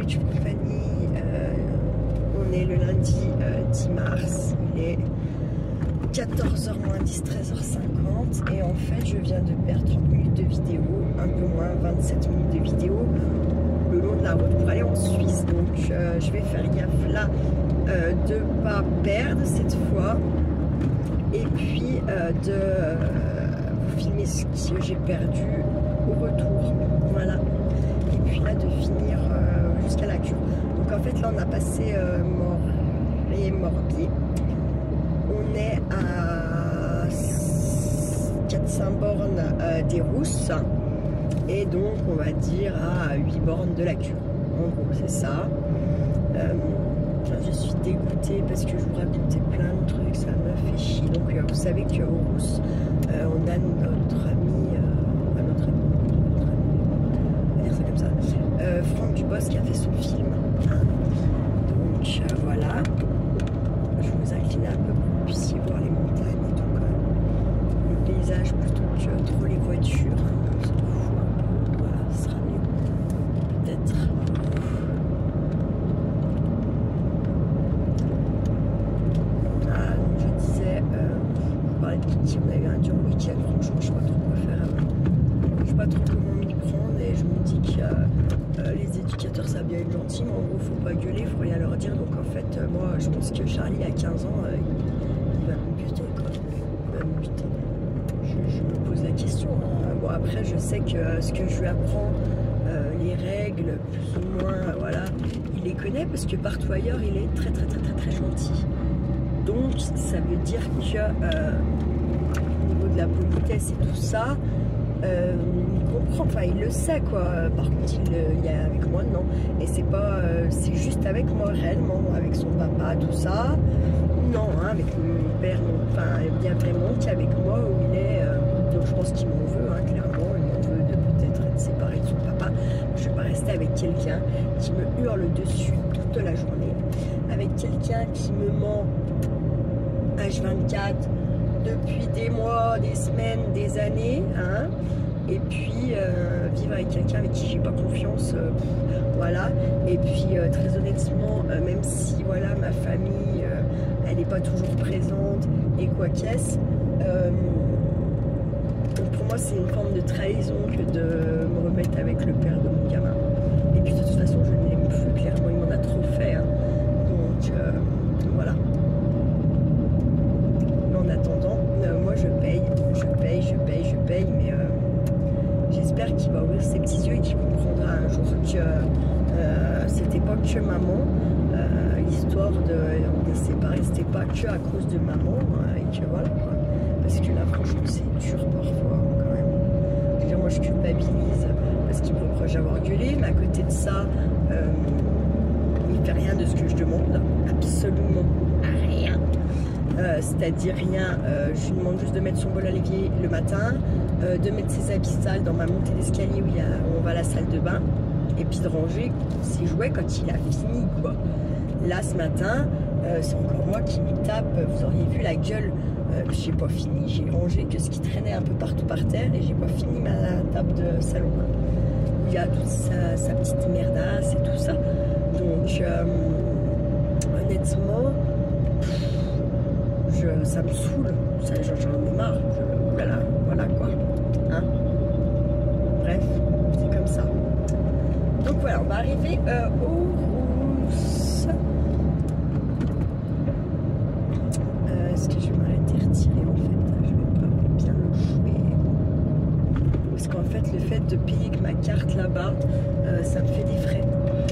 Coach for Fanny. On est le lundi 10 mars, il est 14h moins 10, 13h50 et en fait je viens de perdre 30 minutes de vidéo, un peu moins 27 minutes de vidéo le long de la route pour aller en Suisse. Donc je vais faire gaffe là de ne pas perdre cette fois et puis de vous filmer ce que j'ai perdu au retour. Voilà. Et puis là de finir jusqu'à la cure. Donc en fait là on a passé Morbier. On est à 400 bornes des Rousses et donc on va dire à 8 bornes de la cure. En gros c'est ça. Je suis dégoûtée parce que je vous racontais plein de trucs, ça me fait chier. Donc vous savez qu'aux Rousses on a notre ami, on va dire ça comme ça, Franck Dubosc qui a fait son film. Donc voilà. Je vous incline un peu pour que vous puissiez voir les montagnes et tout, le paysage plutôt que trop les voitures. On s'en fout un peu. Voilà, ce sera mieux. Peut-être. Ah, donc je disais, vous parlez de Kiki, on a eu un dur week-end. Franchement, je sais pas trop quoi faire. Je sais pas trop comment m'y prendre et je me dis que les éducateurs ça a bien être gentil, mais en gros faut pas gueuler, faut rien leur dire. Donc en fait moi je pense que Charlie à 15 ans il va me buter quoi. Il va me buter. Je me pose la question. Bon après je sais que ce que je lui apprends, les règles plus ou moins, voilà, il les connaît parce que partout ailleurs il est très gentil. Donc ça veut dire que au niveau de la politesse et tout ça, il comprend, enfin il le sait quoi. Par contre il y a avec moi non, et c'est pas c'est juste avec moi réellement, avec son papa tout ça non, hein, avec mon père non. Enfin il y a vraiment qu'avec moi où il est donc je pense qu'il m'en veut, hein, clairement il m'en veut de peut-être être séparé de son papa. Je vais pas rester avec quelqu'un qui me hurle dessus toute la journée, avec quelqu'un qui me ment H24 depuis des mois, des semaines, des années, hein. Et puis vivre avec quelqu'un avec qui j'ai pas confiance, voilà. Et puis très honnêtement, même si voilà ma famille elle n'est pas toujours présente et quoi qu'est-ce, pour moi c'est une forme de trahison que de me remettre avec le père de mon gamin. Et puis de toute façon je ne l'aime plus, clairement il m'en a trop fait, hein. Donc voilà. Mais en attendant, moi je paye, mais j'espère qu'il va ouvrir ses petits yeux et qu'il comprendra un jour que c'était pas que maman, l'histoire de séparer, c'était pas que à cause de maman, et que voilà quoi. Parce que là franchement c'est dur parfois quand même. Je veux dire, moi je culpabilise parce qu'il me reproche d'avoir gueulé, mais à côté de ça, il fait rien de ce que je demande, absolument rien. C'est-à-dire rien, je lui demande juste de mettre son bol à l'évier le matin, de mettre ses habits sales dans ma montée d'escalier où on va à la salle de bain, et puis de ranger ses jouets quand il a fini quoi. Là ce matin, c'est encore moi qui lui tape, vous auriez vu la gueule, j'ai pas fini, j'ai rangé que ce qui traînait un peu partout par terre et j'ai pas fini ma table de salon. Il y a toute sa petite merdasse et tout ça. Donc honnêtement, ça me saoule, j'en ai marre, voilà quoi, hein. Bref, c'est comme ça. Donc voilà, on va arriver aux Rousses. Est-ce que je vais m'arrêter retirer en fait? Je vais pas bien le jouer. Parce qu'en fait, le fait de payer avec ma carte là-bas, ça me fait des frais.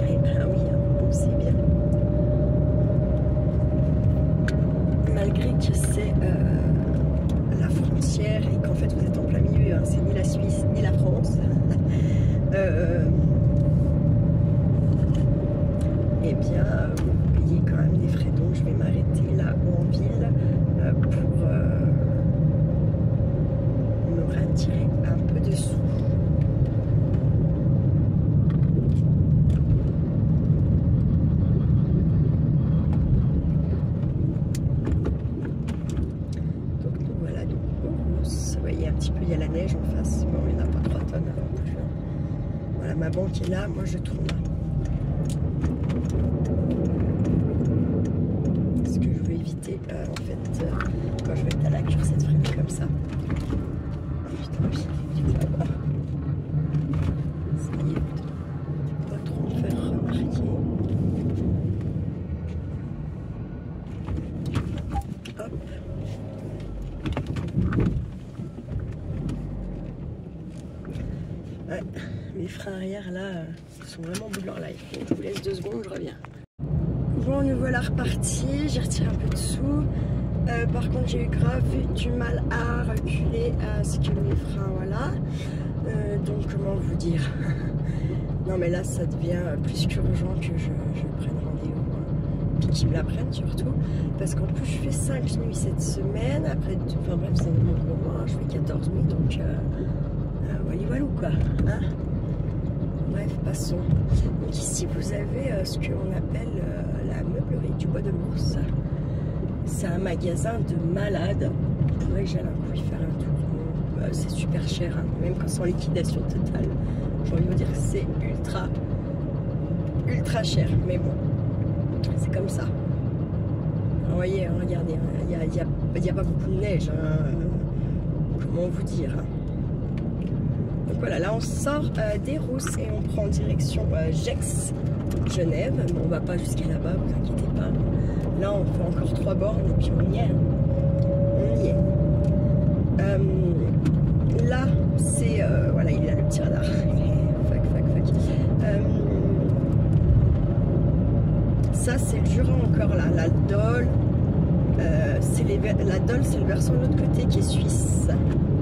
Et ben oui, bon, c'est bien. Malgré que c'est la frontière et qu'en fait vous êtes en plein milieu, hein, c'est ni la Suisse ni la France. Eh bien, vous payez quand même des frais, donc je vais m'arrêter là en ville pour me retirer un peu de sous. Il y a la neige en face, bon il n'y en a pas 3 tonnes non plus. Voilà, ma banque est là, moi je tourne. éviter en fait quand je vais être à la cure cette frémie comme ça. Oh putain, puis du là-bas. Ça y est, pas trop me faire remarquer. Hop. Ouais, mes freins arrière là sont vraiment au bout de leur life. Donc, je vous laisse 2 secondes, je reviens. Bon, nous voilà repartis, j'ai retiré un peu de sous. Par contre, j'ai eu grave du mal à reculer à ce que mes freins, voilà. Donc, comment vous dire? Non, mais là, ça devient plus qu'urgent que je prenne rendez-vous. Puis qu'ils me la prennent surtout. Parce qu'en plus, je fais 5 nuits cette semaine. Après, enfin bref, c'est mon gros mois. Je fais 14 nuits, donc voilà quoi. Hein, bref, passons. Donc ici, vous avez ce qu'on appelle la meublerie du Bois de Mousse. C'est un magasin de malades. Il faudrait que j'aille un coup y faire un tour. C'est super cher, hein, même quand c'est en liquidation totale. J'ai envie de vous dire que c'est ultra cher. Mais bon, c'est comme ça. Vous voyez, regardez, il n'y a pas beaucoup de neige. Hein, comment vous dire, hein. Donc voilà, là on sort des Rousses et on prend direction Gex, Genève. Bon, on va pas jusqu'à là-bas, vous inquiétez pas. Là on fait encore 3 bornes et puis on y est. On y est. Là c'est... voilà, il a le petit radar. Fuck. Ça c'est le Jura encore là. La Dole, la Dole c'est le versant de l'autre côté qui est suisse,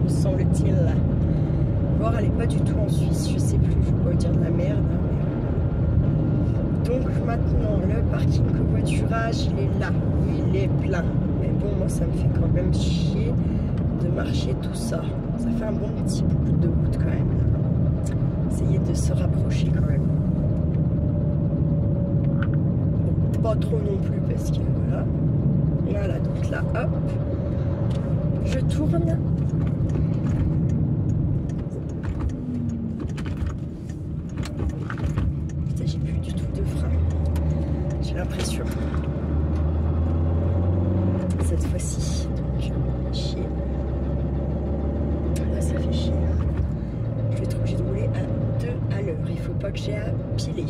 me semble-t-il. Voir, elle n'est pas du tout en Suisse, je sais plus, je ne vais pas dire de la merde. Hein, mais... Donc maintenant, le parking covoiturage, il est là, il est plein. Mais bon, moi ça me fait quand même chier de marcher tout ça. Ça fait un bon petit bout de route quand même. Là. Essayez de se rapprocher quand même. Bon, pas trop non plus parce que voilà. Voilà, donc là, hop, je tourne. J'ai plus du tout de frein, j'ai l'impression, cette fois-ci, donc chier, là ça fait chier, je vais être obligée de rouler à 2 à l'heure, il faut pas que j'ai à piler.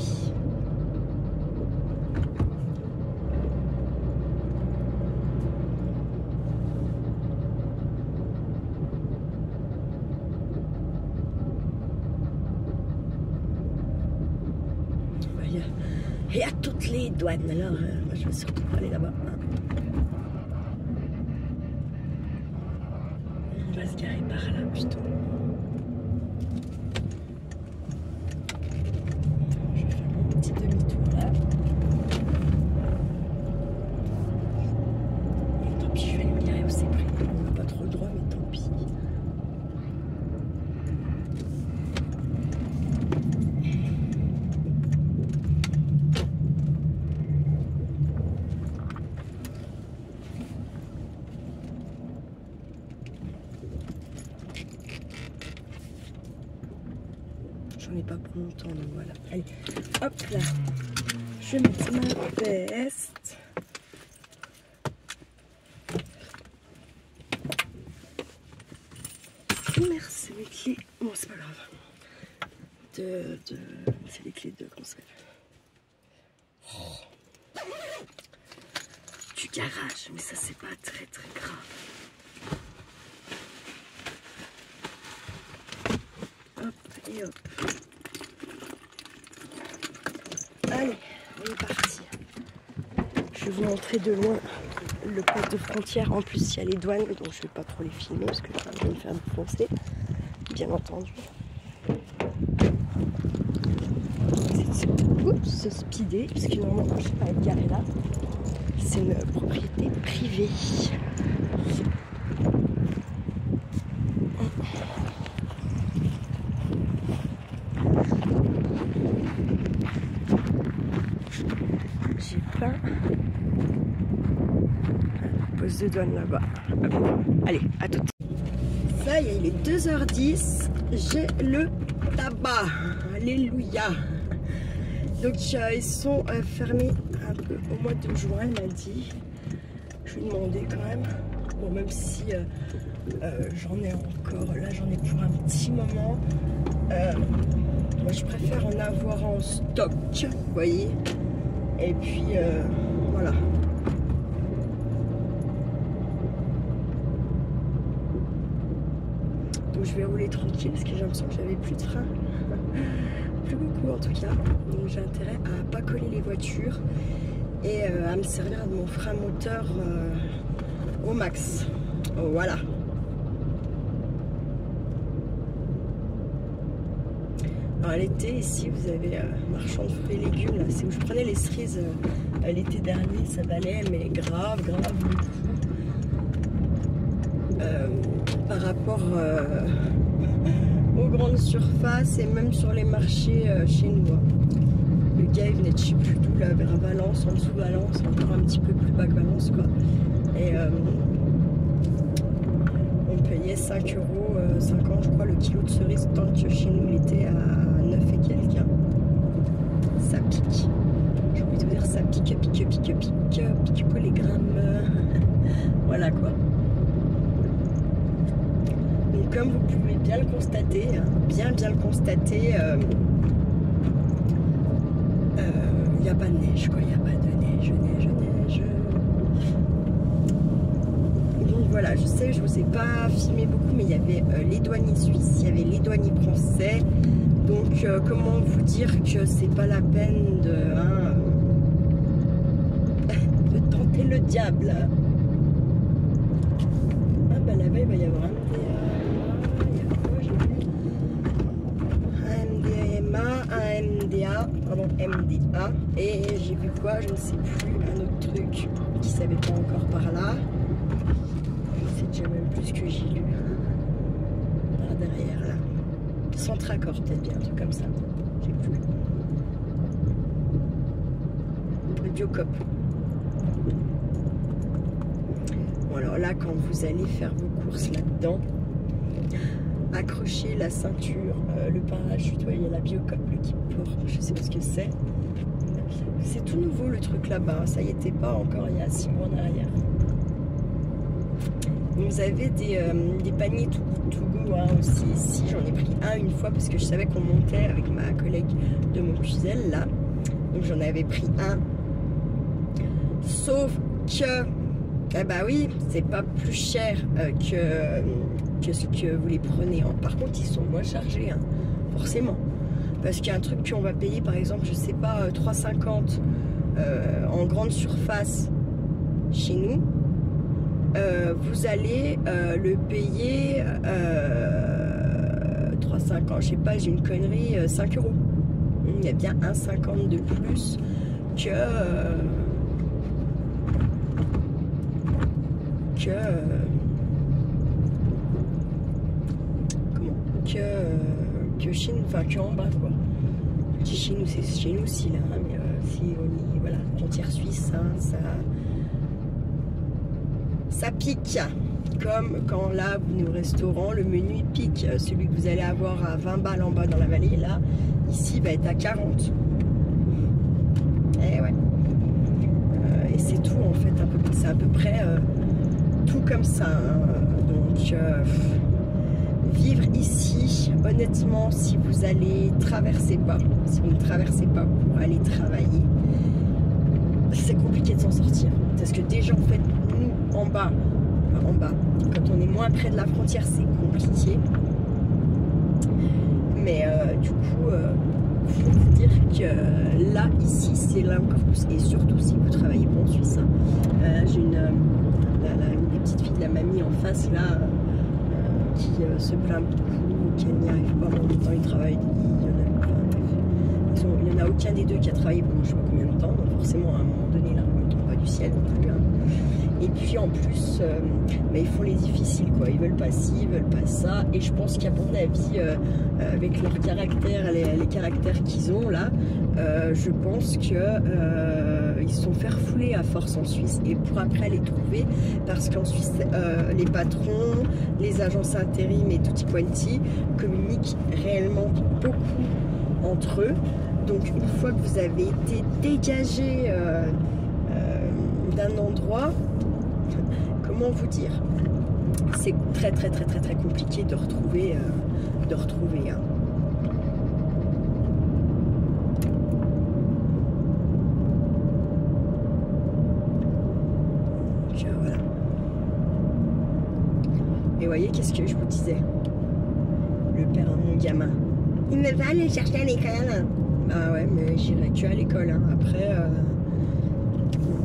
Et à toutes les douanes, alors moi je vais surtout aller là-bas. On va se garer par là plutôt. Je vais faire mon petit demi-tour là. Tant pis, je vais aller me garer où c'est pris. On n'a pas trop le droit, mais tant pis. J'en ai pas pour longtemps, donc voilà. Allez, hop là. Je mets ma veste. Merci les clés. Bon, c'est pas grave. C'est les clés de comment ça s'appelle. Du garage, mais ça c'est pas très grave. Hop et hop. Allez, on est parti. Je vais vous montrer de loin le poste de frontière. En plus, il y a les douanes, donc je vais pas trop les filmer parce que je vais me faire défoncer, bien entendu. Se speeder, parce que normalement je ne vais pas être garé là. C'est une propriété privée. J'ai plein. Poste de douane là-bas. Allez, à tout. Ça y est, il est 2h10. J'ai le tabac. Alléluia. Donc ils sont fermés un peu au mois de juin, elle m'a dit. je vais demander quand même. Bon, même si j'en ai encore, là j'en ai pour un petit moment. Moi je préfère en avoir en stock, vous voyez. Et puis voilà. Donc je vais rouler tranquille parce que j'ai l'impression que j'avais plus de frein. Plus beaucoup en tout cas. Donc j'ai intérêt à pas coller les voitures et à me servir de mon frein moteur au max. Voilà. Alors l'été ici vous avez marchand de fruits et légumes là, c'est où je prenais les cerises l'été dernier, ça valait mais grave le coup par rapport aux grandes surfaces et même sur les marchés chez nous. Le gars il venait de je sais plus d'où là, vers Valence, en dessous Valence, encore un petit peu plus bas que Valence quoi. Et on payait 5,50 € je crois le kilo de cerises, tant que chez nous il était à 9 et quelques. Ça pique. J'ai envie de vous dire ça pique pas les grammes. Voilà quoi. Donc comme vous pouvez bien le constater, bien le constater, il n'y a pas de neige quoi, il n'y a pas de neige. Donc voilà, je sais, je vous ai pas filmé beaucoup, mais il y avait les douaniers suisses, il y avait les douaniers français. Donc comment vous dire que c'est pas la peine de tenter le diable. Ah bah là-bas il va y avoir un MDA, et j'ai vu quoi, je ne sais plus, un autre truc qui savait pas encore par là. C'est déjà même plus ce que j'ai lu. Par derrière là. Centracor peut-être bien, un truc comme ça. J'ai plus. Le Biocop. Bon alors là quand vous allez faire vos courses là-dedans, accrochez la ceinture, le parachute, il y a la Biocop, le kit pour, je sais pas ce que c'est. C'est tout nouveau le truc là-bas, ça y était pas encore il y a 6 mois en arrière. Vous avez des paniers to go aussi ici, j'en ai pris un une fois parce que je savais qu'on montait avec ma collègue de mon Puisel là. Donc j'en avais pris un. Sauf que, eh bah oui, c'est pas plus cher que ce que vous les prenez. Par contre, ils sont moins chargés, hein, forcément. Parce qu'il y a un truc qu'on va payer, par exemple, je sais pas, 3,50 en grande surface chez nous. Vous allez le payer 3,50, je sais pas, j'ai une connerie, 5 €. Il y a bien 1,50 de plus que chez nous, enfin qu'en bas quoi. Je dis chez nous, c'est chez nous aussi là, hein, mais si on y, voilà, frontière suisse, hein, ça pique. Comme quand là, vous venez au restaurant, le menu il pique. Celui que vous allez avoir à 20 balles en bas dans la vallée, là, ici va être à 40. Et ouais. Et c'est tout en fait, c'est à peu près tout comme ça. Hein. Donc vivre ici, honnêtement, si vous allez traverser pas, si vous ne traversez pas pour aller travailler, c'est compliqué de s'en sortir. Parce que déjà, en fait, nous, en bas, quand on est moins près de la frontière, c'est compliqué. Mais du coup, faut vous dire que là, ici, c'est là encore plus. Et surtout si vous travaillez pas en Suisse. Hein. J'ai une des petites filles de la mamie en face, là, qui se plaint beaucoup, qu'elle n'y arrive pas en même temps, ils travaillent. Il n'y en a aucun des deux qui a travaillé pendant je sais pas combien de temps, donc forcément à un moment donné là, on ne tombe pas du ciel non plus. Hein. Et puis en plus, mais ils font les difficiles quoi, ils veulent pas ci, ils veulent pas ça, et je pense qu'à mon avis, avec leur caractère, les caractères qu'ils ont là, je pense que ils se sont fait refouler à force en Suisse, et pour après les trouver, parce qu'en Suisse, les patrons, les agences intérim et tutti quanti communiquent réellement beaucoup entre eux. Donc une fois que vous avez été dégagé d'un endroit, Comment vous dire? C'est très compliqué de retrouver, hein. Donc, voilà. Et voyez, qu'est-ce que je vous disais? Le père de mon gamin, il me va aller chercher à l'école. Ah ouais, mais j'irai que à l'école, hein. Après,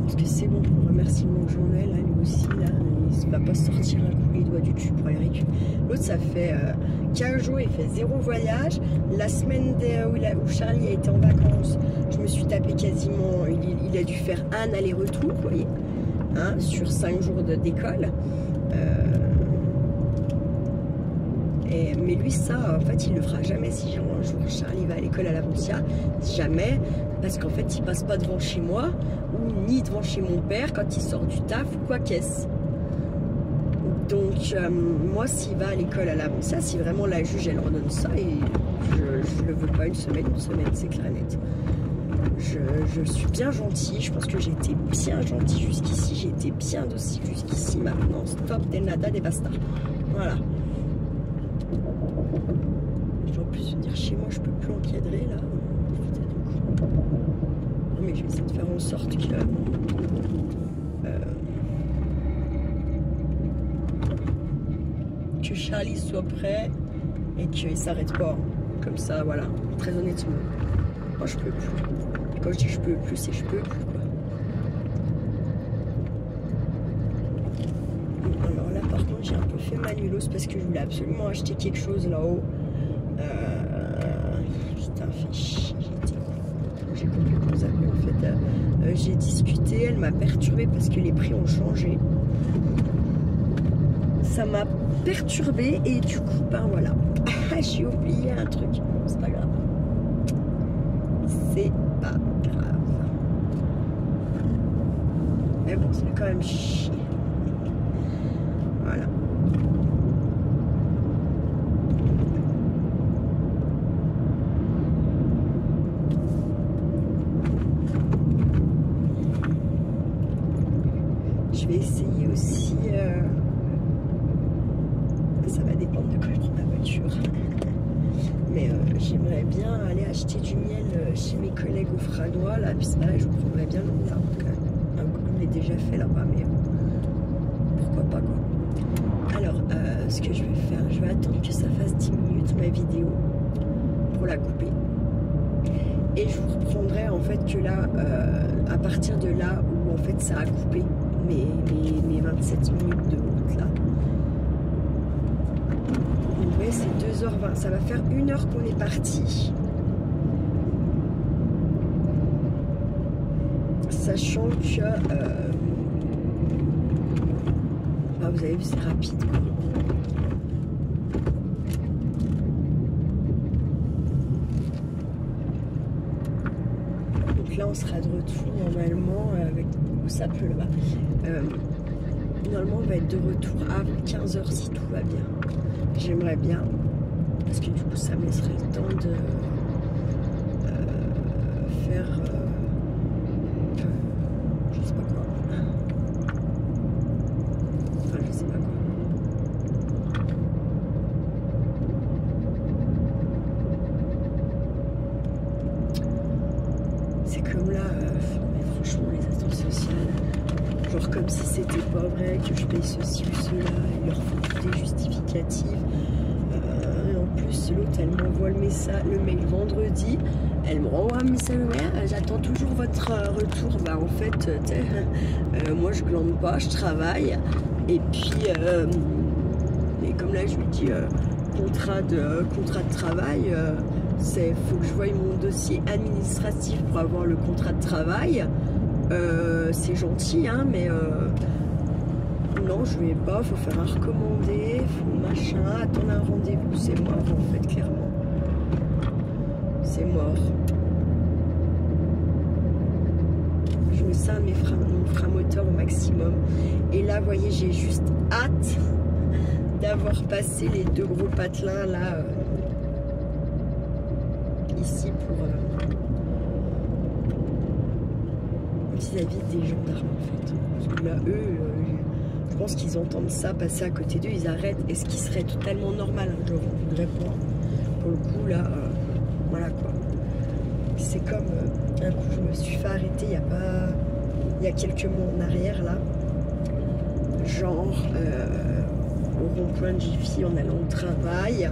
parce que c'est bon, pour remerciement que j'en ai, là, lui aussi, là, il ne va pas sortir un coup les doigts du cul pour aller récupérer. L'autre, ça fait 15 jours, il fait 0 voyage. La semaine où Charlie a été en vacances, je me suis tapé quasiment, il a dû faire un aller-retour, vous voyez, hein, sur 5 jours d'école. Mais lui, ça, en fait, il le fera jamais si un jour Charlie va à l'école à l'Avancia. Jamais, parce qu'en fait, il passe pas devant chez moi, ou ni devant chez mon père quand il sort du taf, ou quoi qu'est-ce. Donc, moi, s'il va à l'école à l'Avancia, si vraiment la juge, elle ordonne ça, et je le veux pas une semaine, c'est clair et net. Je suis bien gentille, je pense que j'ai été bien gentille jusqu'ici, j'ai été bien docile jusqu'ici, maintenant, stop, des nada, des basta. Voilà. En plus venir chez moi, je peux plus encadrer là. Non mais je vais essayer de faire en sorte que Charlie soit prêt et qu'il s'arrête pas. Comme ça, voilà. Très honnêtement, moi je peux plus. Et quand je dis je peux plus, c'est je peux plus quoi. Alors là par contre j'ai un peu fait ma nulos parce que je voulais absolument acheter quelque chose là-haut. Putain, fait chier. J'ai complètement zappé en fait. J'ai discuté, elle m'a perturbée parce que les prix ont changé. Ça m'a perturbée et du coup, ben voilà. J'ai oublié un truc. C'est pas grave. C'est pas grave. Mais bon, c'est quand même chier. Voilà. Je vais essayer aussi, ça va dépendre de quand je prends ma voiture, mais j'aimerais bien aller acheter du miel chez mes collègues au Fradois, là, puis c'est pareil, je vous prendrais bien le là, on l'a déjà fait là-bas, mais pourquoi pas quoi. Alors, ce que je vais faire, je vais attendre que ça fasse 10 minutes ma vidéo pour la couper. Et je vous reprendrai en fait que là, à partir de là où en fait ça a coupé mes 27 minutes de route là. Vous voyez, c'est 2h20, ça va faire 1 heure qu'on est parti. Sachant que bah, vous avez vu, c'est rapide quoi. Donc là on sera de retour normalement avec où ça pleut là-bas. Normalement on va être de retour avant 15h si tout va bien. J'aimerais bien parce que du coup ça me laisserait le temps de faire je sais pas quoi. Enfin je sais pas quoi. C'est comme là, mais franchement les attentes sociales, genre comme si c'était pas vrai que je paye ceci ou cela, ils leur font des justificatifs. Et en plus l'autre elle m'envoie le mail vendredi, elle me renvoie un message, j'attends toujours votre retour. Bah en fait moi je glande pas, je travaille et puis et comme là je lui dis contrat de travail, faut que je voie mon dossier administratif pour avoir le contrat de travail. C'est gentil hein, mais non je vais pas, faut faire un recommandé, faut machin, attendre un rendez-vous, c'est mort en fait clairement, c'est mort. Je me sers mon frein moteur au maximum et là vous voyez j'ai juste hâte d'avoir passé les 2 gros patelins là ici pour vis-à-vis des gendarmes en fait. Parce que là, eux, je pense qu'ils entendent ça passer à côté d'eux, ils arrêtent. Et ce qui serait totalement normal, je voudrais pour le coup, là, voilà quoi. C'est comme un coup, je me suis fait arrêter il y a quelques mois en arrière, là. Genre, au rond-point de Jiffy en allant au travail.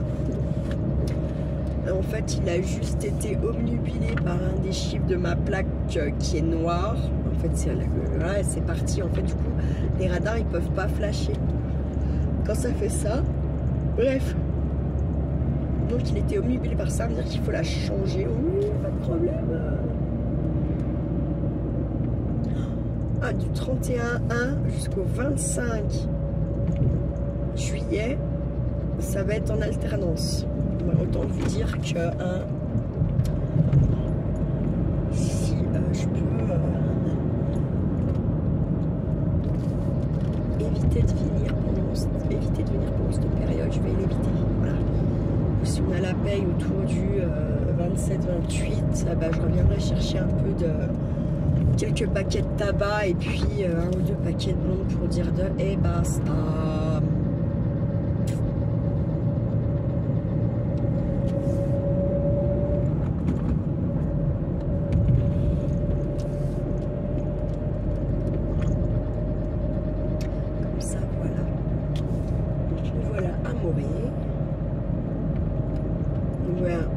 En fait, il a juste été obnubilé par un des chiffres de ma plaque qui est noir. En fait, c'est parti. En fait, du coup, les radars, ils peuvent pas flasher quand ça fait ça. Bref. Donc, il était obnubilé par ça. Ça veut dire qu'il faut la changer. Oui, pas de problème. Ah, du 31-1 jusqu'au 25 juillet, ça va être en alternance. Autant vous dire que si je peux éviter de venir pendant cette période, je vais l'éviter. Voilà. Si on a la paye autour du 27-28, bah, je reviendrai chercher un peu de quelques paquets de tabac et puis un ou deux paquets de blonde pour dire de et basta.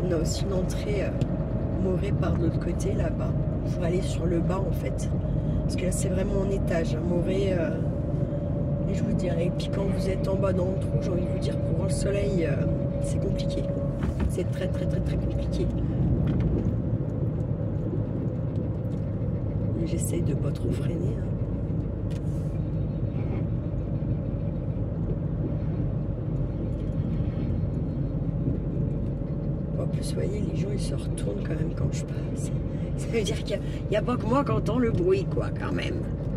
On a aussi une entrée Morée par de l'autre côté là-bas. Il faut aller sur le bas en fait. Parce que là c'est vraiment en étage. Morée, et je vous dirais, et puis quand vous êtes en bas dans le trou, j'ai envie de vous dire, pour voir le soleil, c'est compliqué. C'est très compliqué. J'essaye de pas trop freiner. Hein. En plus, vous voyez, les gens ils se retournent quand même quand je passe. Ça veut dire qu'il n'y a pas que moi qui entend le bruit, quoi, quand même.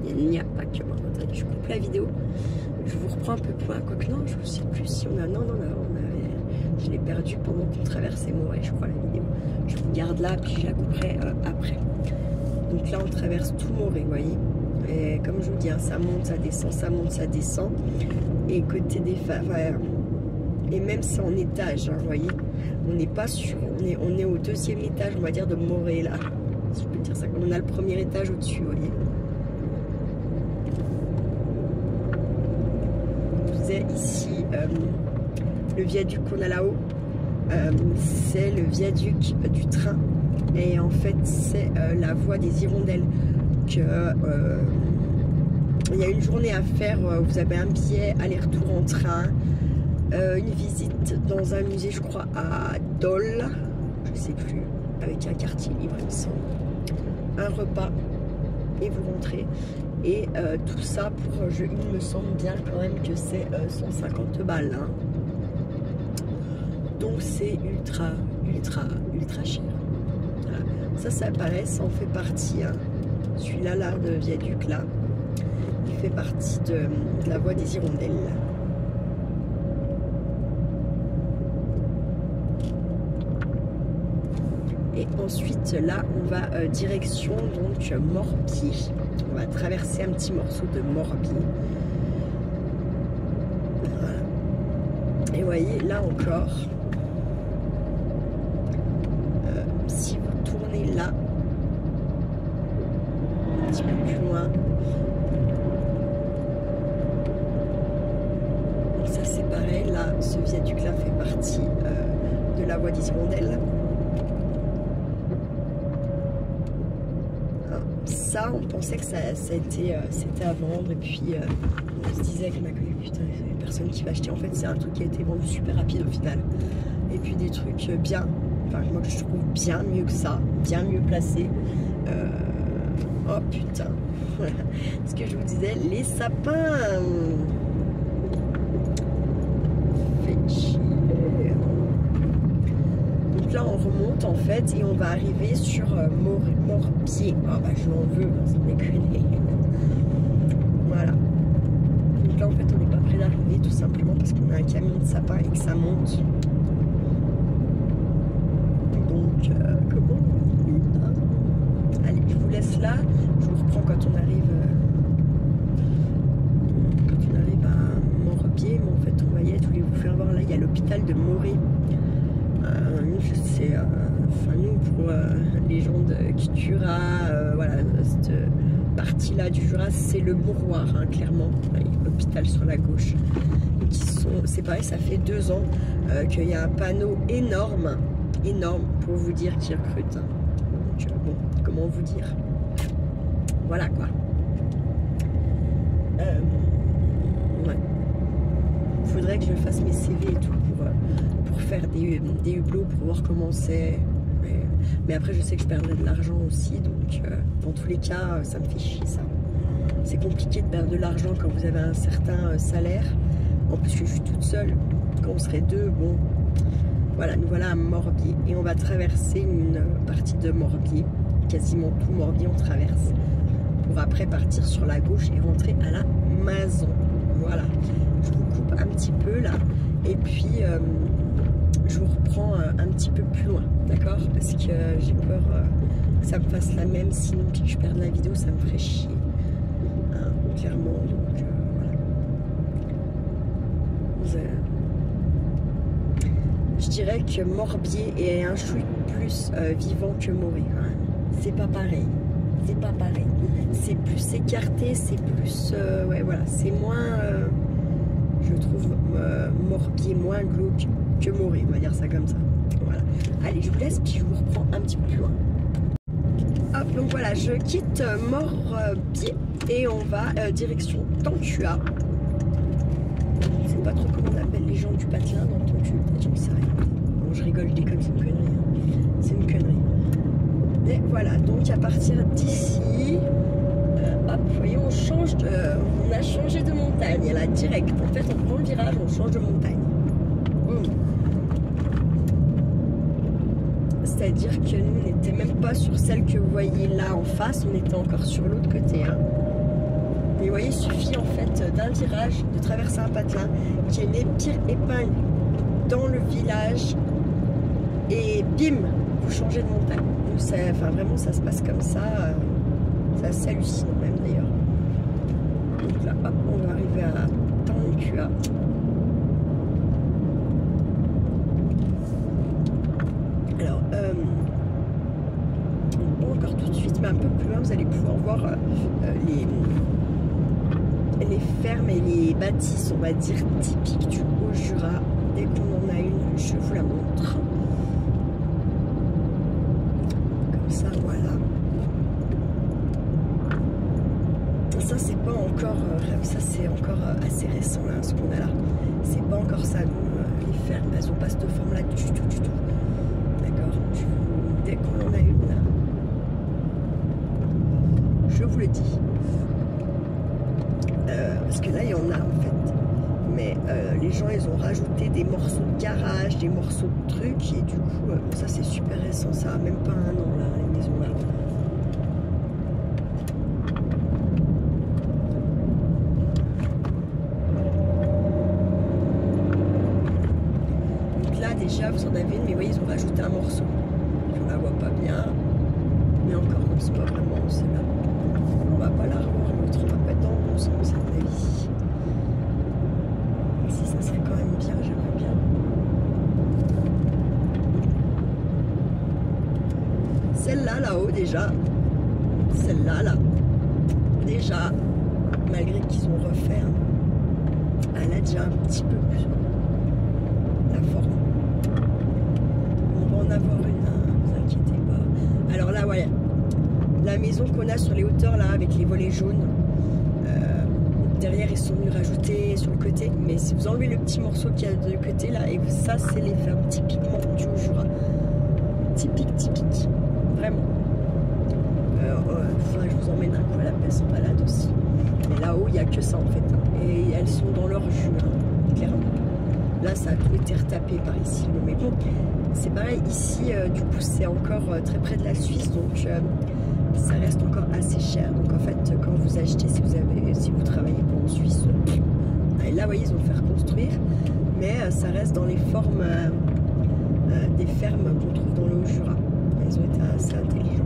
Il n'y a pas que moi. Attendez, je coupe la vidéo. Je vous reprends un peu plus. Quoique non, je ne sais plus si on a. Non, je l'ai perdu pendant qu'on traversait Morée, je crois, la vidéo. Je vous garde là, puis je la couperai après. Donc là, on traverse tout Morée, vous voyez. Et comme je vous dis, hein, ça monte, ça descend, ça monte, ça descend. Et côté des femmes, et même c'est en étage, hein, vous voyez. On n'est pas sur, on est au deuxième étage, on va dire, de Morée, là. Si je peux dire ça, on a le premier étage au-dessus, vous voyez. Je vous disais ici, le viaduc qu'on a là-haut, c'est le viaduc du train. Et en fait, c'est la voie des Hirondelles. Il y a une journée à faire, vous avez un billet aller-retour en train. Une visite dans un musée, je crois, à Dole, je sais plus, avec un quartier libre, il me semble. Un repas, et vous rentrez. Et tout ça pour, il me semble bien quand même que c'est 150 balles. Hein. Donc c'est ultra cher. Voilà. Ça paraît, ça en fait partie. Hein. Celui-là, là, de viaduc, là, il fait partie de la voie des Hirondelles. Et ensuite, là, on va direction donc Morbier. On va traverser un petit morceau de Morbier. Voilà. Et vous voyez, là encore, si vous tournez là, un petit peu plus loin, donc ça c'est pareil, là, ce viaduc-là fait partie de la voie des Hirondelles. Ça, on pensait que c'était à vendre et puis on se disait avec ma collègue, putain, il y a personne qui va acheter. En fait, c'est un truc qui a été vendu super rapide au final. Et puis des trucs bien, enfin moi je trouve bien mieux que ça, bien mieux placé. Oh putain, ce que je vous disais, les sapins. Fait chier. Donc là on remonte en fait et on va arriver sur Morbier. Ah bah je m'en veux, sans déconner. Voilà. Donc là en fait on n'est pas près d'arriver tout simplement parce qu'on a un camion de sapin et que ça monte. Donc comment on dit, hein. Allez, je vous laisse laisse là. Je vous reprends quand on arrive à Morbier. Mais en fait, on voyait, je voulais vous faire voir, là, il y a l'hôpital de Morée. C'est, enfin, nous, pour les gens du Jura, voilà, cette partie-là du Jura, c'est le Mouroir, hein, clairement. L'hôpital sur la gauche. C'est pareil, ça fait 2 ans qu'il y a un panneau énorme, pour vous dire qu'ils recrutent. Donc, bon, comment vous dire? Voilà quoi. Ouais. Faudrait que je fasse mes CV et tout pour faire des hublots, pour voir comment c'est. Mais après, je sais que je perdrai de l'argent aussi, donc dans tous les cas, ça me fait chier ça. C'est compliqué de perdre de l'argent quand vous avez un certain salaire. En plus que je suis toute seule, quand on serait 2, bon, voilà, nous voilà à Morbier et on va traverser une partie de Morbier, quasiment tout Morbier on traverse, pour après partir sur la gauche et rentrer à la maison. Voilà, je vous coupe un petit peu là et puis je vous reprends un petit peu plus loin, d'accord? Parce que j'ai peur que ça me fasse la même, sinon que je perde la vidéo, ça me ferait chier, hein, clairement, donc je dirais que Morbier est un chouï plus vivant que Morée. Hein. C'est pas pareil. C'est pas pareil. C'est plus écarté, c'est plus... ouais, voilà. C'est moins... je trouve Morbier moins glauque que Morée. On va dire ça comme ça. Voilà. Allez, je vous laisse, puis je vous reprends un petit peu plus loin. Hop, donc voilà, je quitte Morbier et on va direction Tantua. Je sais pas trop comment on appelle les gens du patelin dans ton cul, j'en sais rien. Bon, je rigole, je déconne, c'est une connerie. Hein. C'est une connerie. Et voilà, donc à partir d'ici, hop, vous voyez, on a changé de montagne, là, direct. En fait, on prend le virage, on change de montagne. C'est-à-dire que nous, on n'était même pas sur celle que vous voyez là en face, on était encore sur l'autre côté. Hein. Mais vous voyez, il suffit en fait d'un virage, de traverser un patelin, qu'il y ait les pires épingles dans le village et bim, vous changez de montagne. Enfin, vraiment, ça se passe comme ça. C'est assez hallucinant même d'ailleurs. Donc là, hop, on va arriver à Tantua. Alors, pas encore tout de suite, mais un peu plus loin, vous allez pouvoir voir les fermes et les bâtisses, on va dire, typiques du Haut-Jura. Dès qu'on en a une, je vous la montre. Comme ça, voilà. Ça, c'est pas encore... ça, c'est encore assez récent, là, ce qu'on a là. C'est pas encore ça, nous, les fermes, elles ont pas cette forme-là du tout, du tout. D'accord? Dès qu'on en a une, là, je vous le dis. Parce que là, il y en a, en fait. Mais les gens, ils ont rajouté des morceaux de garage, des morceaux de trucs. Et du coup, ça, c'est super récent. Ça a même pas un an, là, les maisons, là. Donc là, déjà, vous en avez une. Mais vous voyez, ils ont rajouté un morceau. On la voit pas bien. Mais encore, non, c'est pas vraiment celle-là. On va pas la revoir, l'autre. On va pas être dans le bon sens, à mon avis. Si ça serait quand même bien, j'aimerais bien. Celle-là, là-haut, déjà. Celle-là, là. Déjà, malgré qu'ils ont refait, hein, elle a déjà un petit peu plus la forme. On va en avoir une, hein, ne vous inquiétez pas. Alors là, voilà. La maison qu'on a sur les hauteurs, là, avec les volets jaunes. Derrière, ils sont venus rajouter sur le côté. Mais si vous enlevez le petit morceau qu'il y a de côté, là, et ça, c'est les fermes typiquement du Haut-Jura. Typique, typique. Vraiment. Faudrait que je vous emmène un coup à la peste en balade aussi. Mais là-haut, il n'y a que ça, en fait. Hein. Et elles sont dans leur jus, hein, clairement. Là, ça a tout été retapé par ici. Mais bon, c'est pareil. Ici, du coup, c'est encore très près de la Suisse. Donc... ça reste encore assez cher. Donc en fait, quand vous achetez, si vous travaillez pour en Suisse, là, vous voyez, ils ont fait reconstruire, mais ça reste dans les formes des fermes qu'on trouve dans le Haut-Jura. Ils ont été assez intelligents.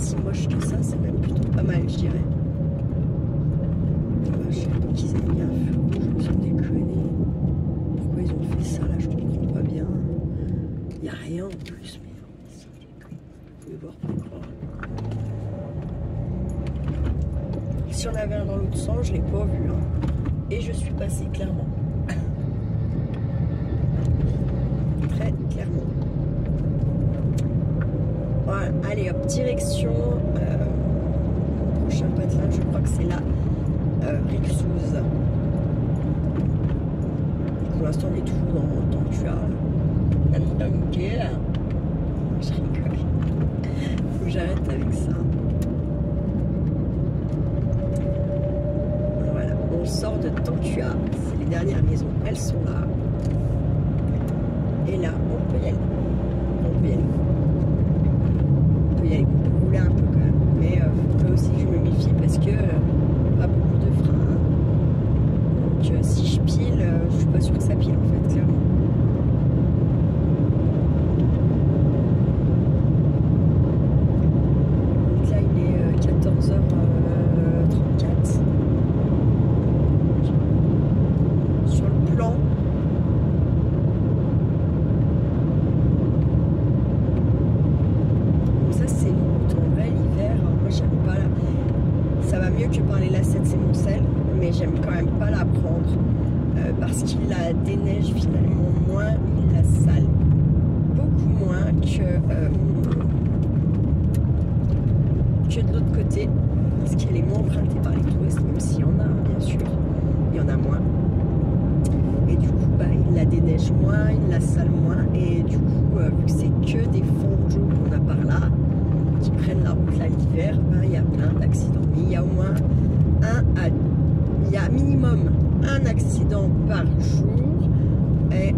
si moche que ça, c'est même plutôt pas mal, je dirais. Je sais pas qu'ils aient mis un feu rouge, ils ont déconné. Pourquoi ils ont fait ça là, je comprends pas bien. Il n'y a rien en plus, mais vous pouvez voir pourquoi. Si on avait un dans l'autre sens, je l'ai pas vu. Hein. Et je suis passée clairement. Très clairement. Voilà, allez hop, direction. Prochain patelin, je crois que c'est là. Rixouz. Pour l'instant, on est toujours dans Tantua. Je rigole. Faut que j'arrête avec ça. Voilà, on sort de Tantua. C'est les dernières maisons, elles sont là. Et là, on peut y aller. On peut y aller. On peut y aller. On peut rouler un peu quand même. Mais faut pas aussi que je me méfie parce que pas beaucoup de freins. Donc si je pile, je suis pas sûre que ça pile en fait, clairement. Donc là il est 14h34. Sur le plan. Donc ça c'est une route en vrai l'hiver. Moi j'aime pas la... Ça va mieux que par les lacets de Sémoncel, mais j'aime quand même pas la prendre parce qu'il la déneige finalement moins, il la sale beaucoup moins que de l'autre côté, parce qu'elle est moins empruntée par les touristes, même s'il y en a bien sûr, il y en a moins. Et du coup bah, il la déneige moins, il la sale moins, et du coup vu que c'est que des fonds qu'on a par là, qui prennent la route là l'hiver, ben, il y a plein d'accidents. Mais il y a au moins il y a minimum un accident par jour. Et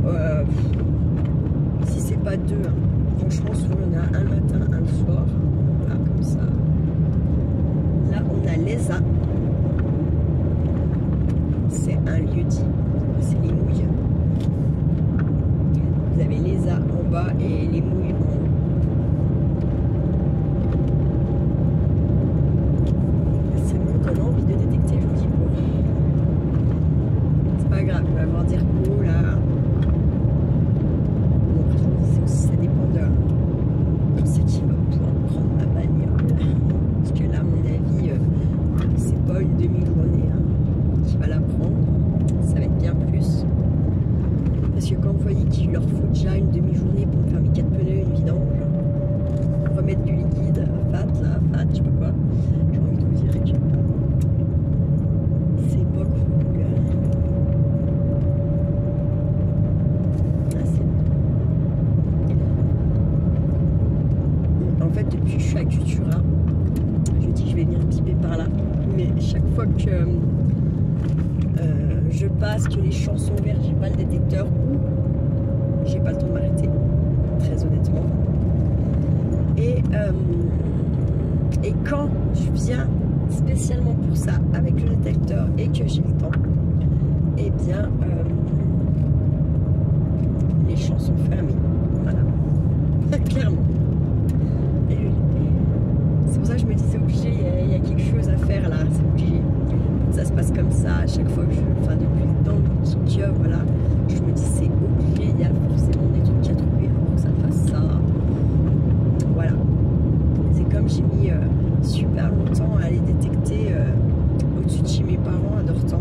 si c'est pas deux, hein, franchement, souvent on a un le matin, un le soir. Voilà, comme ça. Là, on a l'ESA. C'est un lieu dit. C'est les mouilles. Vous avez l'ESA en bas et les mouilles en haut. On a envie de détecter, je vous dis pour. C'est pas grave, il va avoir dire oh là. Bon, après, je vous dis, aussi, ça dépend de ce qui va pouvoir prendre ma bagnole. Parce que là, à mon avis, c'est pas une demi-journée hein, qui va la prendre. Ça va être bien plus. Parce que quand vous voyez qu'il leur faut déjà une demi-journée pour faire mes 4 pneus, une vidange, remettre du liquide, fat, je sais pas quoi, j'ai envie de vous dire que c'est pas cool. En fait, depuis que je suis à Cultura, je dis que je vais venir piper par là, mais chaque fois que je passe, que les champs sont verts, j'ai pas le détecteur ou j'ai pas le temps de m'arrêter, très honnêtement. Et quand je viens spécialement pour ça avec le détecteur et que j'ai le temps, eh bien les champs sont fermés, voilà. Clairement. C'est pour ça que je me dis c'est obligé, il y a quelque chose à faire là, c'est obligé. Ça se passe comme ça à chaque fois que enfin depuis le temps que voilà, je me dis c'est obligé, il y a forcément des trucs à trouver pour que ça fasse ça. Voilà. C'est comme j'ai mis super longtemps à les détecter au-dessus de chez mes parents à Dortan.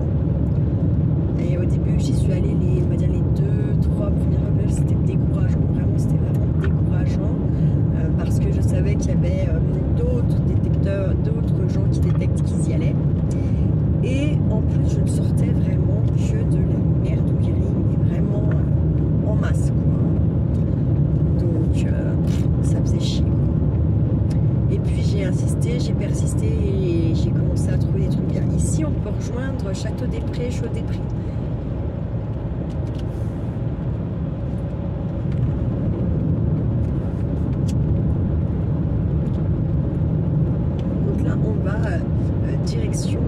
Et au début j'y suis allée on va dire les 2-3 premières heures, c'était décourageant, vraiment c'était vraiment décourageant parce que je savais qu'il y avait d'autres détecteurs, d'autres gens qui détectent qu'ils y allaient. Et en plus je ne sortais vraiment que de la merdouillerie, mais vraiment en masse quoi. Donc ça faisait chier. Et puis j'ai insisté, j'ai persisté et j'ai commencé à trouver des trucs bien. Ici on peut rejoindre Château des Prés, Chaux des Prés. Donc là on va direction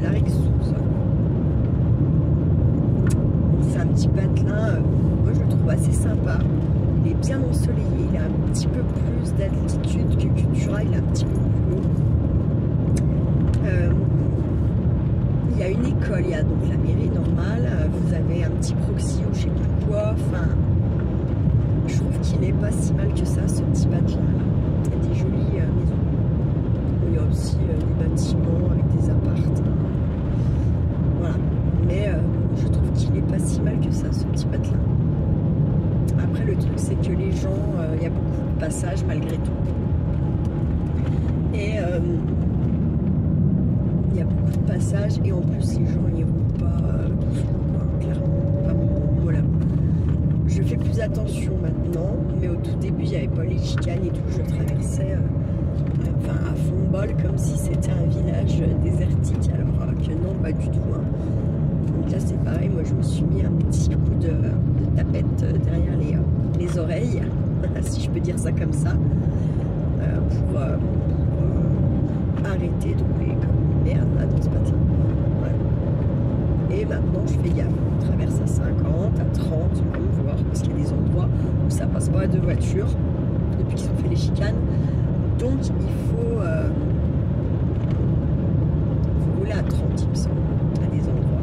la Rixouz. C'est un petit patelin, moi je le trouve assez sympa. Il est bien ensoleillé, il a un petit peu plus d'altitude que Cultura. il est un petit peu plus haut. Il y a une école, il y a donc la mairie normale, vous avez un petit proxy ou je sais pas quoi, enfin, je trouve qu'il n'est pas si mal que ça, ce petit patelin là. Il y a des jolies maisons. Il y a aussi des bâtiments avec des appartements. Voilà, mais je trouve qu'il n'est pas si mal que ça, ce petit patelin. Après, le truc, c'est que les gens, il y a beaucoup de passages malgré tout. Et il y a beaucoup de passages, et en plus, les gens n'y roulent pas doucement, quoi, clairement. Vraiment, voilà. Je fais plus attention maintenant, mais au tout début, il n'y avait pas les chicanes et tout. Je traversais enfin, à fond de bol, comme si c'était un village désertique, alors que non, pas du tout. Hein. Donc là, c'est pareil, moi, je me suis mis un petit coup de tapette derrière les oreilles, si je peux dire ça comme ça, pour arrêter de rouler comme une merde là dans ce bâtiment. Ouais. Et maintenant, je fais gaffe. On traverse à 50, à 30, même voir, parce qu'il y a des endroits où ça passe pas à deux voitures depuis qu'ils ont fait les chicanes. Donc, il faut rouler à 30, il me semble, à des endroits.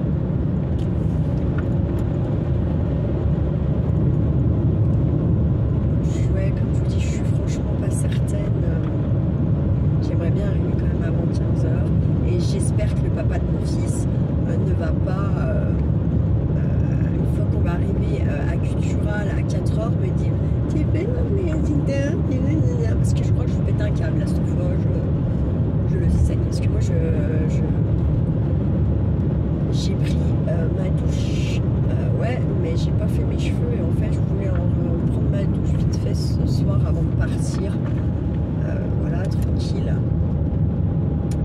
Ouais, comme je vous dis, je suis franchement pas certaine. J'aimerais bien arriver quand même avant 15 h. Et j'espère que le papa de mon fils ne va pas, une fois qu'on va arriver à Cultural à 4 h, me dire « T'es belle, parce que je crois que je vais péter un câble là cette fois, je le sais. Parce que moi, j'ai pris ma douche, ouais, mais j'ai pas fait mes cheveux. Et en fait, je voulais prendre ma douche vite fait ce soir avant de partir. Voilà, tranquille.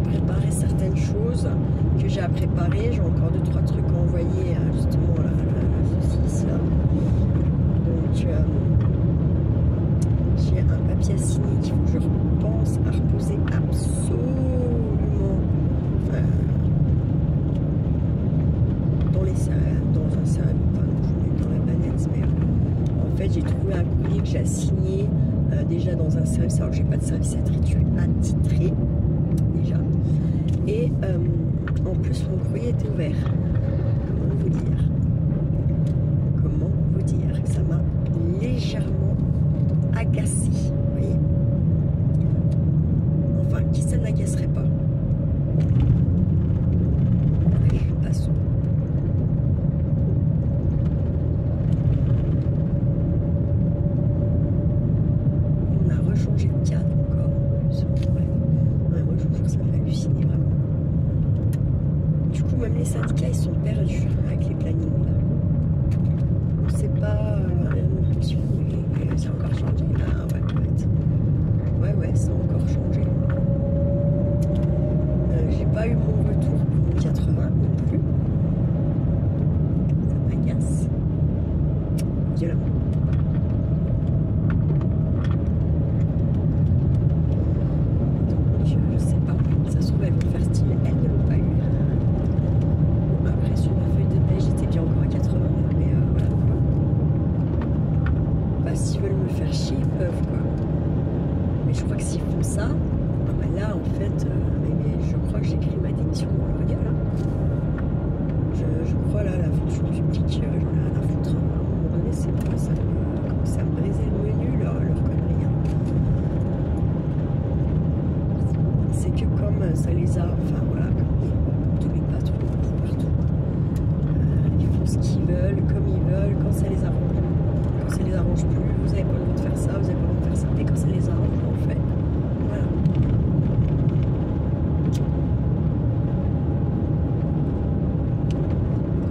Préparer certaines choses que j'ai à préparer. J'ai encore 2-3 trucs à envoyer, justement, la saucisse là. Donc, j'ai un papier à signer qu'il faut que je repense à reposer absolument dans un cérémonie, dans la banette, mais en fait j'ai trouvé un courrier que j'ai signé déjà dans un service, alors que j'ai pas de service attitré déjà, et en plus mon courrier était ouvert. Comment vous dire que ça m'a légèrement agacé, vous voyez. Enfin, qui ça n'agacerait pas. Allez, passons. On a rechangé de cadre encore. Ouais, moi je vous jure, ça m'a halluciné vraiment. Du coup, même les syndicats, ils sont perdus avec les plannings là. On sait pas. C'est encore changé là, ouais, ça a encore changé. J'ai pas eu mon retour pour 80 non plus. Ça m'agace violemment. Donc je sais pas, ça se trouve elles vont faire style, elles ne l'ont pas eu. Après sur ma feuille de paie j'étais bien encore à 80, mais voilà. Bah, s'ils veulent me faire chier, ils peuvent quoi. Mais je crois que s'ils font ça, bah là en fait, mais je crois que j'écris ma démission dans le regard là. Je crois là, la fonction publique, j'en ai rien à foutre. À un moment donné, c'est pas ça commence à me briser le menu, leur connerie. Hein. C'est que comme ça les a, enfin voilà, comme tous les patrons partout, ils font ce qu'ils veulent, comme ils veulent, quand ça les arrange. Quand ça les arrange plus, vous avez pas le droit de faire ça, vous avez pas le droit de faire ça. Et quand ça les arrange, on le fait. Voilà.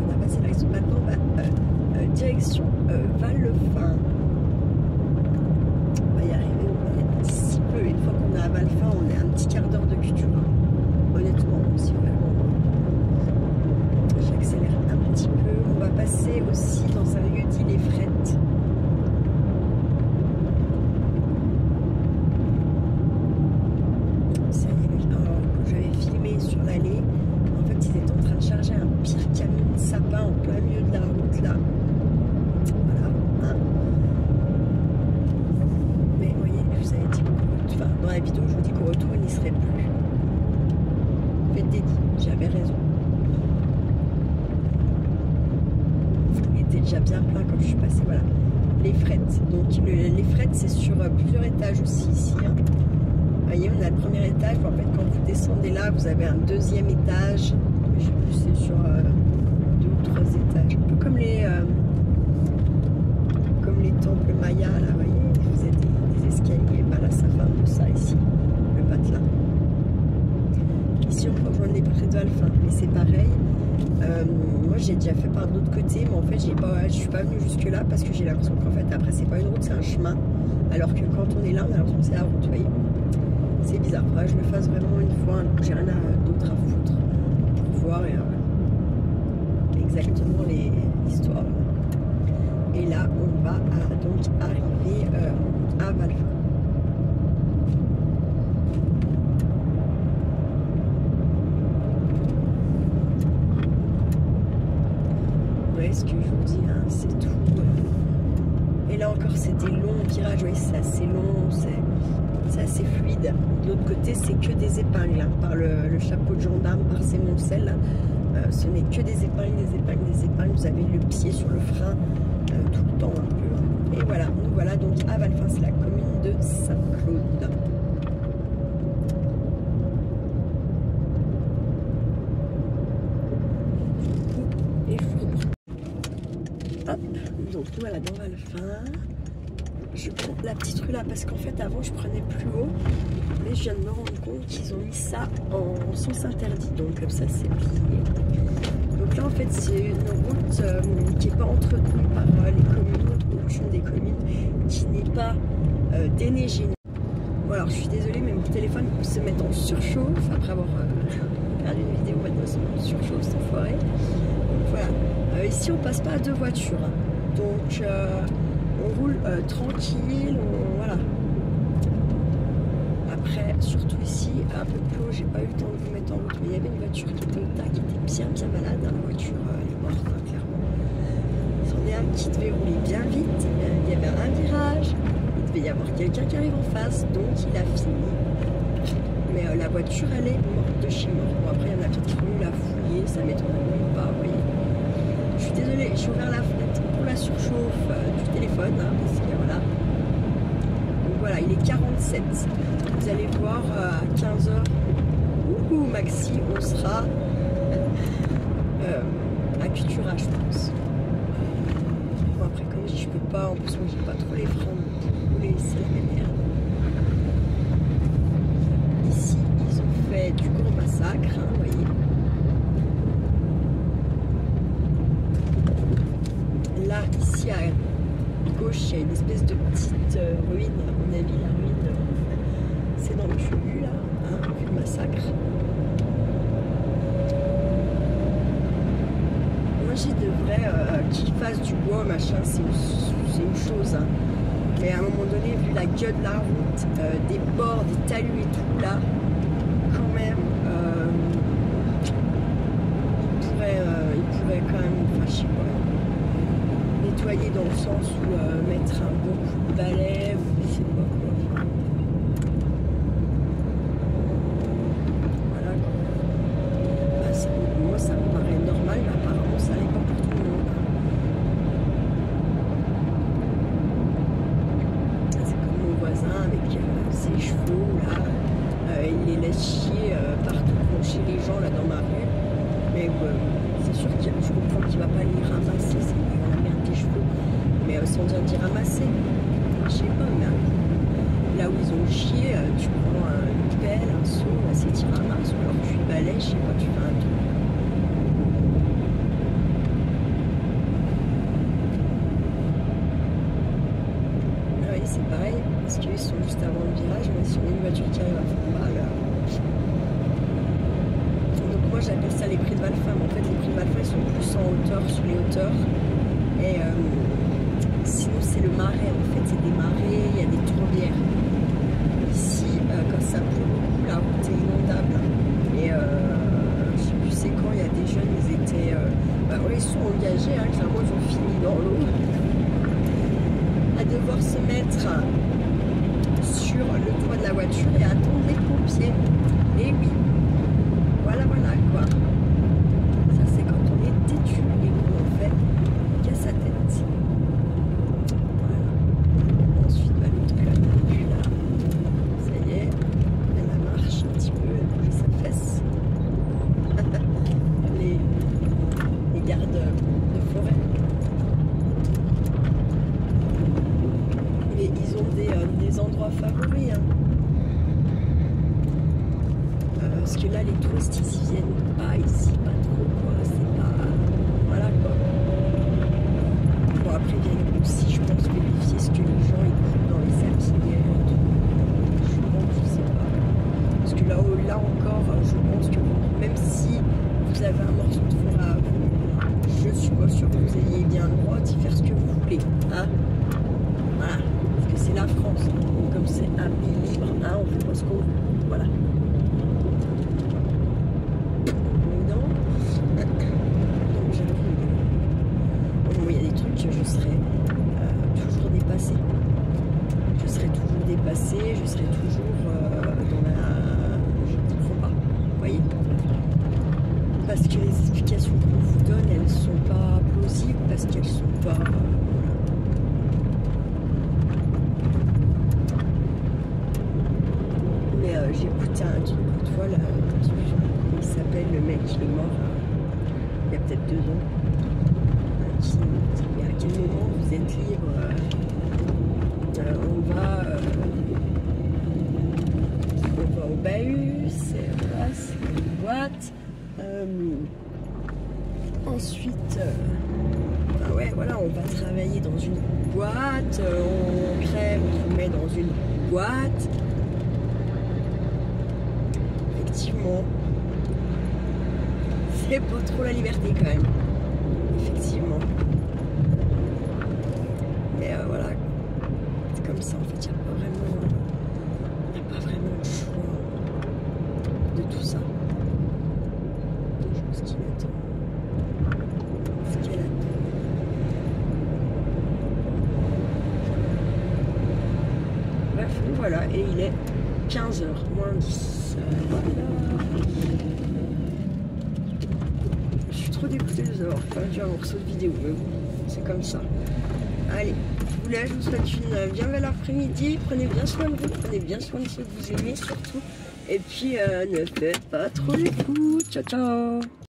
On a passé la raison. Maintenant, direction Val-le-Fin. On va y arriver, on va y être d'ici peu. Une fois qu'on est à Val-le-Fin, on est à un petit quart d'heure de Cultura. Honnêtement, si vraiment j'accélère un petit peu. On va passer aussi dans un lieu dit les Frettes. J'avais filmé sur l'allée, en fait ils étaient en train de charger un pire camion de sapin en plein milieu de la route là. Voilà. Hein. Mais vous voyez, je vous avais dit, enfin dans la vidéo, je vous dis qu'au retour, il n'y serait plus. Faites des dits, j'avais raison. Il était déjà bien plein comme je suis passée, voilà. Les frettes. Donc les frettes, c'est sur plusieurs étages aussi ici. Hein. Vous voyez, on a le premier étage. En fait, quand vous descendez là, vous avez un deuxième étage. Je sais plus, c'est sur 2 ou 3 étages. Un peu comme les temples mayas, là, vous voyez, vous avez des escaliers. Bah là, ça fait un peu ça ici, le patelin. Ici, on peut rejoindre les prés de Alphin, mais c'est pareil. Moi, j'ai déjà fait par l'autre côté, mais en fait, je suis pas venue jusque là parce que j'ai l'impression qu'en fait, après, c'est pas une route, c'est un chemin. Alors que quand on est là, on a l'impression que c'est la route, vous voyez. C'est bizarre. Faudrait que je le fasse vraiment une fois. J'ai rien d'autre à foutre pour voir exactement l'histoire. Et là, on va donc arriver à Valfin. Ouais, ce que je vous dis, hein, c'est tout. Et là encore, c'est des longs virages. Oui, c'est assez long, c'est assez fluide. De l'autre côté, c'est que des épingles. Hein, par le chapeau de gendarme, par ces moncelles. Ce n'est que des épingles, des épingles, des épingles. Vous avez le pied sur le frein tout le temps un peu. Et voilà, donc à Valfin, c'est la commune de Saint-Claude. Et hop, donc nous voilà dans Valfin. Je prends la petite rue là parce qu'en fait avant je prenais plus haut, mais je viens de me rendre compte qu'ils ont mis ça en sens interdit, donc comme ça c'est plié. Donc là en fait c'est une route qui n'est pas entretenue par les communes, aucune des communes, qui n'est pas déneigée. Bon alors je suis désolée mais mon téléphone se met en surchauffe après avoir perdu une vidéo, maintenant se met en surchauffe sans foirer. Donc voilà, ici on passe pas à 2 voitures, donc on roule tranquille, voilà. Après, surtout ici, un peu plus haut, j'ai pas eu le temps de vous mettre en route, mais il y avait une voiture qui était au tas, qui était bien malade. Hein, la voiture, elle est morte, hein, clairement. C'en est un qui devait rouler bien vite, il y avait un virage, il devait y avoir quelqu'un qui arrive en face, donc il a fini. Mais la voiture, elle est morte de chez mort. Bon, après, il y en a peut-être qui ont eu la fouiller, ça m'étonnerait même pas, vous voyez. Je suis désolée, j'ai ouvert la fenêtre pour la surchauffe du téléphone, hein, parce que voilà. Donc voilà, il est 47. Vous allez voir à 15h, ouhou, maxi, on sera à Cultura, je pense. Bon, après, comme je dis, je peux pas, en plus, moi, j'ai pas trop les freins pour les laisser la merde. Ici, ils ont fait du gros massacre, hein, vous voyez. Là, ici à gauche, il y a une espèce de petite ruine. À mon avis, la ruine, c'est dans le Chulu, là, hein, vu le massacre. Moi, j'ai de vrai qu'ils fassent du bois, machin, c'est une chose. Hein. Mais à un moment donné, vu la gueule de la route, des bords, des talus et tout, là, quand même, il pourrait quand même, enfin, je sais pas. Nettoyer dans le sens où mettre un bon coup de balai ou je sais pas quoi. Voilà. Bah, moi ça me paraît normal, mais apparemment ça n'est pas pour tout le monde. C'est comme mon voisin avec ses chevaux là, il les laisse chier partout chez les gens là dans ma rue. Mais c'est sûr que je comprends qu'il ne va pas les ramasser, c'est pas la merde des chevaux. Mais sans dire ramasser, je sais pas, mais là où ils ont chié, tu prends une pelle, un seau, c'est tu ramasses, ou alors tu balayes, je sais pas, tu fais un truc. Ah oui, c'est pareil, parce qu'ils sont juste avant le virage, mais si on a une voiture qui arrive à fond mal. Moi j'appelle ça les prix de Valfin, mais en fait les prix de Valfin ils sont plus en hauteur, sur les hauteurs. Et sinon c'est le marais, en fait c'est des marais, il y a des tourbières. Ici, quand ça pleut beaucoup, la route est inondable. Et je sais plus c'est quand, il y a des jeunes, ils étaient... ils sont engagés, hein, clairement ils ont fini dans l'eau. À devoir se mettre sur le toit de la voiture et à parce que là, les touristes, ils viennent pas ici, pas trop, quoi. C'est pas... Voilà, quoi. Bon, après, ils viennent aussi, je pense, vérifier ce que les gens écoutent dans les sapinières et tout. Je sais pas. Parce que là encore, je pense que même si vous avez un morceau de forêt à vous, je suis pas sûre que vous ayez bien le droit d'y faire ce que vous voulez. Hein? Voilà. Parce que c'est la France. Et comme c'est un pays libre, hein, on fait pas ce qu'on veut. Voilà. Donc j'avoue, bon, il y a des trucs que je serais toujours dépassée. Je serai toujours dépassée, je serai toujours dans la... Je ne comprends pas, vous voyez. Parce que les explications qu'on vous donne, elles ne sont pas plausibles, parce qu'elles ne sont pas... Mais j'ai écouté un truc l'autre fois, là, il s'appelle Le mec qui est mort il y a peut-être 2 ans. Qui dit, mais à quel moment vous êtes libre on va au bahut, c'est une boîte. Ensuite, ouais, voilà, on va travailler dans une boîte, on crève, on se met dans une boîte. Effectivement, c'est pas trop la liberté quand même. Effectivement. Mais voilà. Comme ça, en fait, il n'y a pas vraiment de choix de tout ça. Je pense qu'il attend. Ce qu'elle attend. Bref, voilà, et il est 15h, moins 10. Voilà. Je suis trop dégoûtée de vous avoir perdu un morceau de vidéo, mais bon, c'est comme ça. Allez. Je vous souhaite une bien belle après-midi, prenez bien soin de vous, prenez bien soin de ceux que vous aimez surtout, et puis ne faites pas trop les coups, ciao ciao.